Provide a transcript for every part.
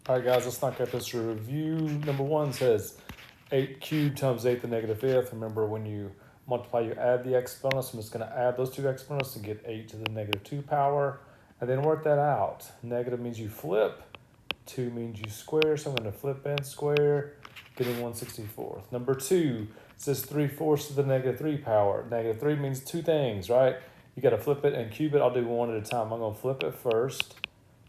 All right, guys, let's knock out this review. Number one says 8 cubed times 8 to the negative fifth. Remember, when you multiply, you add the exponents. I'm just going to add those two exponents to get 8 to the negative 2 power, and then work that out. Negative means you flip. 2 means you square, so I'm going to flip and square, getting 1/64. Number two says 3/4 to the negative 3 power. Negative 3 means two things, right? You got to flip it and cube it. I'll do one at a time. I'm going to flip it first,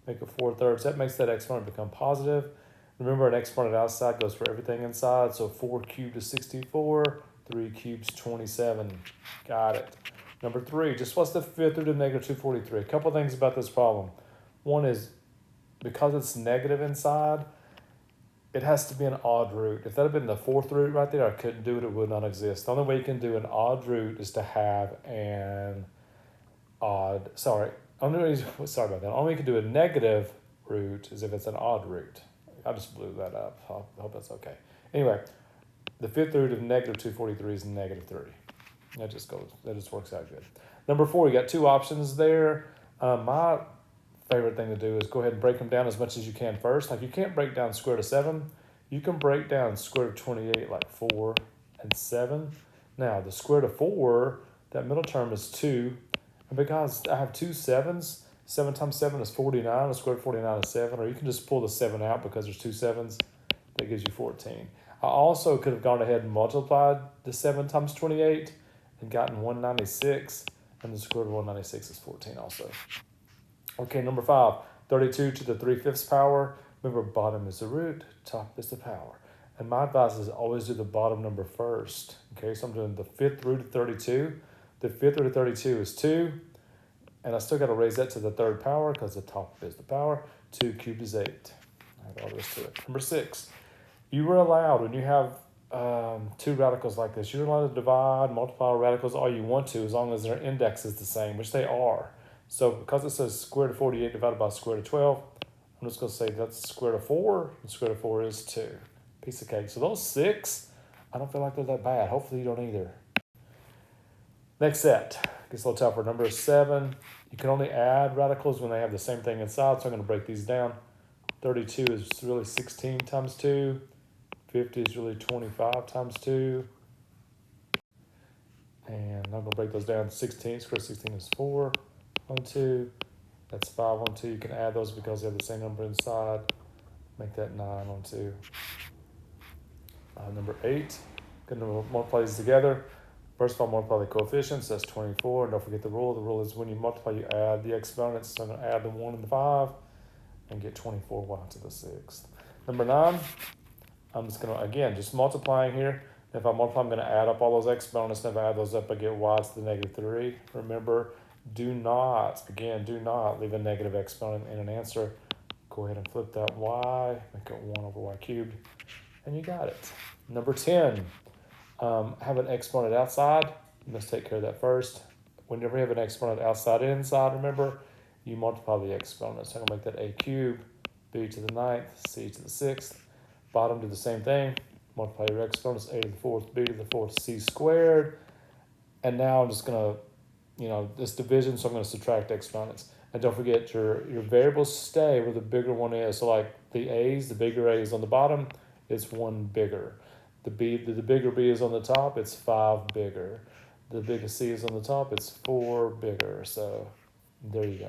make it 4/3. That makes that exponent become positive. Remember, an exponent outside goes for everything inside, so 4 cubed is 64, 3 cubed is 27. Got it. Number three, just what's the fifth root of negative 243? A couple things about this problem. One is, because it's negative inside, it has to be an odd root. If that had been the fourth root right there, I couldn't do it. It would not exist. The only way you can do an odd root is to have an sorry about that. Only way you can do a negative root is if it's an odd root. I just blew that up. I hope that's okay. Anyway, the fifth root of negative 243 is negative 3. That just works out good. Number four, you got two options there. My favorite thing to do is go ahead and break them down as much as you can first. Like, you can't break down square root of 7. You can break down square root of 28 like 4 and 7. Now, the square root of 4, that middle term is 2. And because I have two 7s, 7 times 7 is 49. The square root of 49 is 7. Or you can just pull the 7 out because there's two 7s. That gives you 14. I also could have gone ahead and multiplied the 7 times 28 and gotten 196. And the square root of 196 is 14 also. Okay, number five, 32 to the 3/5 power. Remember, bottom is the root, top is the power. And my advice is always do the bottom number first. Okay, so I'm doing the fifth root of 32. The fifth root of 32 is 2. And I still got to raise that to the third power because the top is the power. 2 cubed is 8. All this to it. Number six, you were allowed, when you have two radicals like this, you're allowed to divide, multiply radicals all you want to, as long as their index is the same, which they are. So because it says square root of 48 divided by square root of 12, I'm just going to say that's square root of 4, and square root of 4 is 2. Piece of cake. So those 6, I don't feel like they're that bad. Hopefully you don't either. Next set. Gets a little tougher. Number 7, you can only add radicals when they have the same thing inside, so I'm going to break these down. 32 is really 16 times 2. 50 is really 25 times 2. And I'm going to break those down. 16, square root of 16 is 4. 1, 2. That's 5, 1, 2. You can add those because they have the same number inside. Make that 9, 1, 2. Number 8. Going to multiply these together. First of all, multiply the coefficients. That's 24. And don't forget the rule. The rule is when you multiply, you add the exponents. So I'm going to add the 1 and the 5 and get 24y to the 6th. Number 9. I'm just going to, again, just multiplying here. If I multiply, I'm going to add up all those exponents. And if I add those up, I get y to the negative 3. Remember, do not leave a negative exponent in an answer. Go ahead and flip that y, make it 1 over y cubed, and you got it. Number 10, have an exponent outside. Let's take care of that first. Whenever you have an exponent outside and inside, remember, you multiply the exponents. So I'm going to make that a cubed, b to the 9th, c to the 6th. Bottom do the same thing. Multiply your exponents, a to the 4th, b to the 4th, c squared. And now I'm just going to, this division, so I'm going to subtract exponents. And don't forget, your variables stay where the bigger one is. So like the a's, the bigger a is on the bottom, it's 1 bigger. The bigger b is on the top, it's 5 bigger. The bigger c is on the top, it's 4 bigger. So there you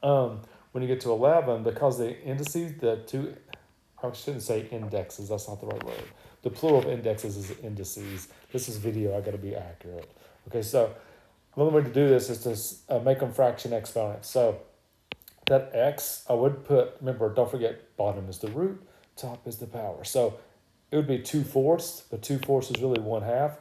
go. When you get to 11, because the indices, I shouldn't say indexes, that's not the right word. The plural of indexes is indices. This is video, I gotta be accurate. Okay, so another way to do this is to make them fraction exponents. So that x, I would put, remember, don't forget, bottom is the root, top is the power. So it would be 2/4, but 2/4 is really 1/2.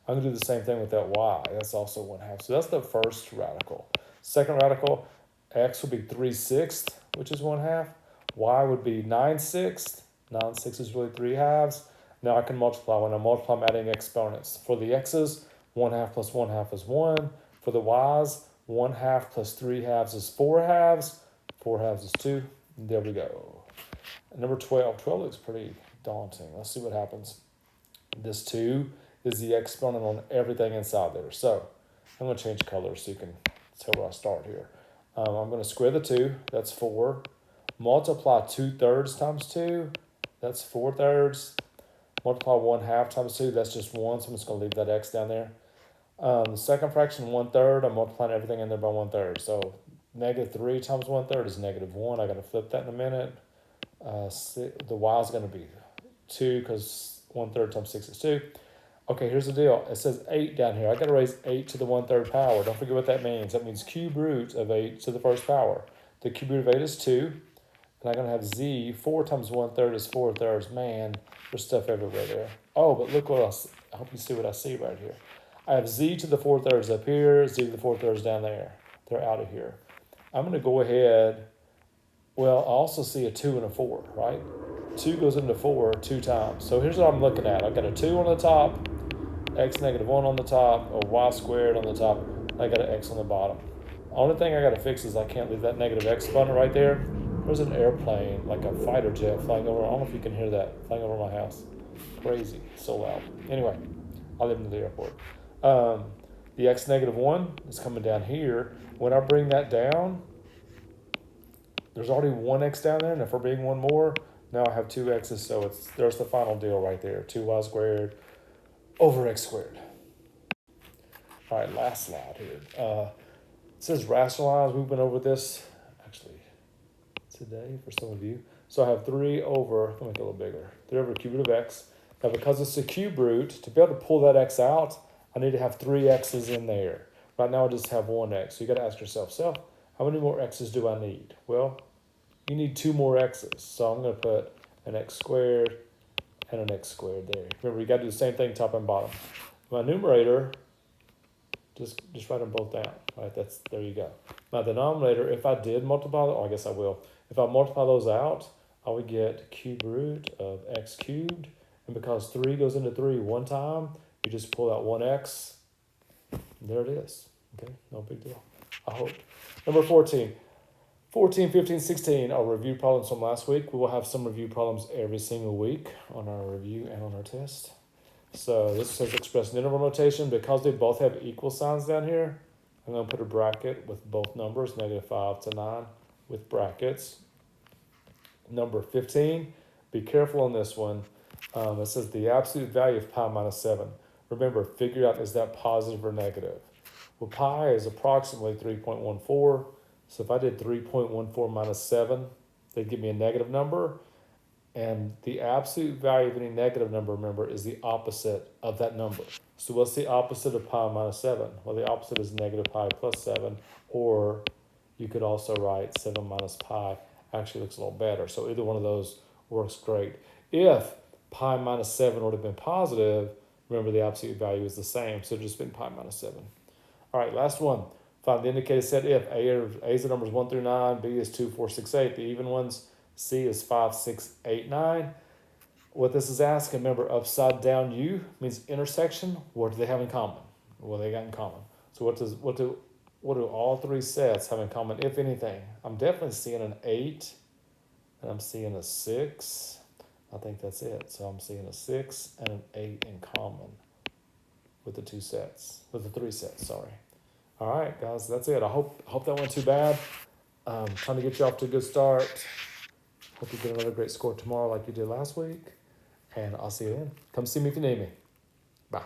I'm gonna do the same thing with that y, that's also 1/2. So that's the first radical. Second radical, x would be 3/6, which is 1/2. Y would be 9/6. 9/6 is really 3/2. Now I can multiply. When I multiply, I'm adding exponents. For the x's, 1/2 plus 1/2 is 1. For the y's, 1/2 plus 3/2 is 4/2. 4/2 is 2. And there we go. Number 12. 12 looks pretty daunting. Let's see what happens. This 2 is the exponent on everything inside there. So I'm going to change colors so you can tell where I start here. I'm going to square the 2. That's 4. Multiply 2/3 times 2, that's 4/3. Multiply 1/2 times 2, that's just 1, so I'm just going to leave that x down there. The second fraction, 1/3, I'm multiplying everything in there by 1/3. So -3 times 1/3 is -1. I got to flip that in a minute. The y is going to be 2 because 1/3 times 6 is 2. Okay, here's the deal. It says 8 down here. I got to raise 8 to the 1/3 power. Don't forget what that means. That means cube root of 8 to the first power. The cube root of 8 is 2. And I'm going to have z. 4 times 1/3 is 4/3. Man, there's stuff everywhere there. Oh, but look what else. I hope you see what I see right here. I have z to the 4/3 up here, z to the 4/3 down there. They're out of here. I'm going to go ahead. Well, I also see a 2 and a 4, right? 2 goes into 4 2 times. So here's what I'm looking at. I've got a 2 on the top, x -1 on the top, a y squared on the top. I got an x on the bottom. The only thing I got to fix is I can't leave that negative x button right there. There's an airplane, like a fighter jet flying over. I don't know if you can hear that, flying over my house. Crazy, so loud. Anyway, I live in the airport. The x -1 is coming down here. When I bring that down, there's already one x down there, and if we're bringing one more, now I have two x's, so there's the final deal right there. 2y squared over x squared. All right, last slide here. It says rationalize. We've been over this actually today for some of you. So I have 3 over, let me make it a little bigger, 3 over cube root of x. Now because it's a cube root, to be able to pull that x out, I need to have 3 x's in there. Right now I just have 1 x. So you got to ask yourself, how many more x's do I need? Well, you need 2 more x's. So I'm going to put an x squared and an x squared there. Remember, you got to do the same thing top and bottom. My numerator, just write them both down. All right, there you go. My denominator, if I did multiply, I guess I will. If I multiply those out, I would get cube root of x cubed. And because 3 goes into 3 one time, you just pull out 1x. And there it is. Okay, no big deal. I hope. Number 14. 14, 15, 16 are review problems from last week. We will have some review problems every single week on our review and on our test. So this says express in interval notation. Because they both have equal signs down here, I'm going to put a bracket with both numbers, -5 to 9 with brackets. Number 15, be careful on this one. It says the absolute value of pi minus 7. Remember, figure out, is that positive or negative? Well, pi is approximately 3.14. So if I did 3.14 minus 7, they'd give me a negative number. And the absolute value of any negative number, remember, is the opposite of that number. So what's the opposite of pi minus 7? Well, the opposite is negative pi plus 7. Or you could also write 7 minus pi. Actually looks a little better. So either one of those works great. If pi minus 7 would have been positive, remember the absolute value is the same. So it's just been pi minus 7. All right, last one. Find the indicated set if. A is the numbers 1 through 9. B is 2, 4, 6, 8. The even ones. C is 5, 6, 8, 9. What this is asking, remember, upside down U means intersection. What do they have in common? What they got in common? So what do all 3 sets have in common, if anything? I'm definitely seeing an 8, and I'm seeing a 6. I think that's it. So I'm seeing a 6 and an 8 in common with the 3 sets, sorry. All right, guys, that's it. I hope that wasn't too bad. Trying to get you off to a good start. Hope you get another great score tomorrow like you did last week. And I'll see you then. Come see me if you need me. Bye.